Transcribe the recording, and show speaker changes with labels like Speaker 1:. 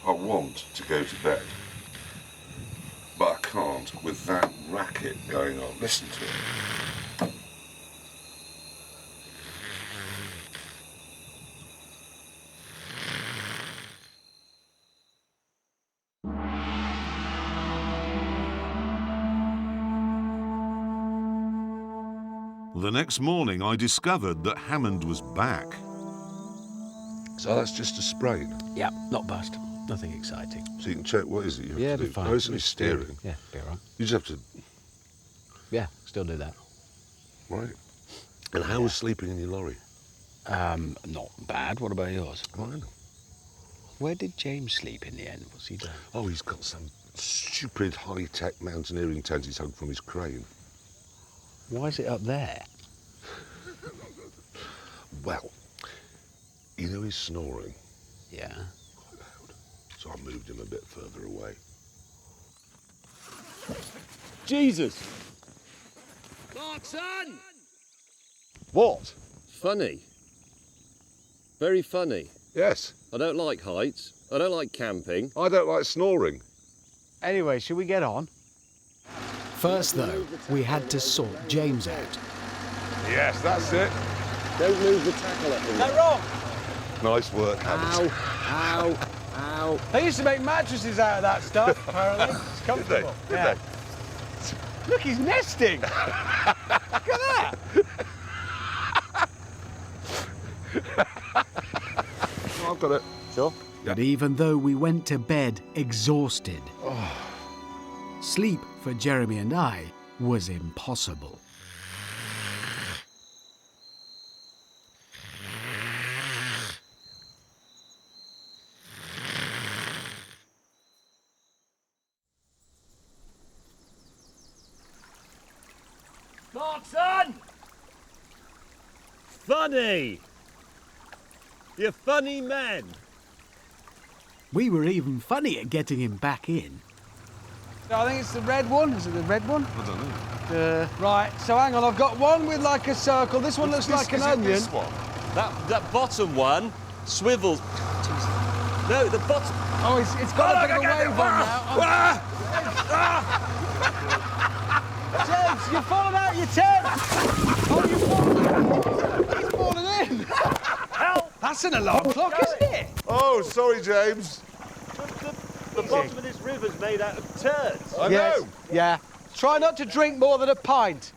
Speaker 1: I want to go to bed, but I can't with that racket going on. Listen to it.
Speaker 2: The next morning, I discovered that Hammond was back.
Speaker 1: So that's just a sprain?
Speaker 3: Yeah, not bust. Nothing exciting.
Speaker 1: So you can check, what is it you have
Speaker 3: Yeah,
Speaker 1: to
Speaker 3: be
Speaker 1: do?
Speaker 3: fine.
Speaker 1: Oh, it's only steering.
Speaker 3: Yeah, be all right.
Speaker 1: You just have to...
Speaker 3: Yeah, still do that.
Speaker 1: Right. And how was sleeping in your lorry?
Speaker 3: Not bad. What about yours?
Speaker 1: Fine.
Speaker 3: Where did James sleep in the end? What's he doing?
Speaker 1: Oh, he's got some stupid high-tech mountaineering tent he's hung from his crane.
Speaker 3: Why is it up there?
Speaker 1: Well, you know he's snoring?
Speaker 3: Yeah.
Speaker 1: Quite loud. So I moved him a bit further away.
Speaker 4: Jesus! Clarkson!
Speaker 1: What?
Speaker 4: Funny. Very funny.
Speaker 1: Yes.
Speaker 4: I don't like heights. I don't like camping.
Speaker 1: I don't like snoring.
Speaker 5: Anyway, should we get on?
Speaker 6: First, though, we had to sort James out.
Speaker 1: Yes, that's it.
Speaker 4: Don't move the tackle at
Speaker 5: Is
Speaker 4: me.
Speaker 5: that wrong?
Speaker 1: Nice work, Hammond.
Speaker 4: Ow, ow.
Speaker 5: They used to make mattresses out of that stuff, apparently. It's comfortable.
Speaker 1: Did
Speaker 5: Yeah.
Speaker 1: they?
Speaker 5: Look, he's nesting. Look at that.
Speaker 1: I've got it.
Speaker 5: Sure.
Speaker 6: But even though we went to bed exhausted, sleep for Jeremy and I was impossible.
Speaker 4: Clarkson! Funny! You funny men.
Speaker 6: We were even funny at getting him back in.
Speaker 5: No, I think it's the red one. Is it the red one?
Speaker 1: I don't know.
Speaker 5: Right, so hang on. I've got one with like a circle. This one looks like an onion.
Speaker 1: This one?
Speaker 4: That bottom one swivels. No, the bottom.
Speaker 5: Oh, it's got a bit of a wave on now. James, you've fallen out your tent. Oh, you've fallen. He's fallen in.
Speaker 4: Help!
Speaker 5: That's an alarm clock, isn't it?
Speaker 1: Oh, sorry, James.
Speaker 4: The bottom of this river's made out of turds.
Speaker 1: I
Speaker 5: Yes.
Speaker 1: know.
Speaker 5: Yeah. Try not to drink more than a pint.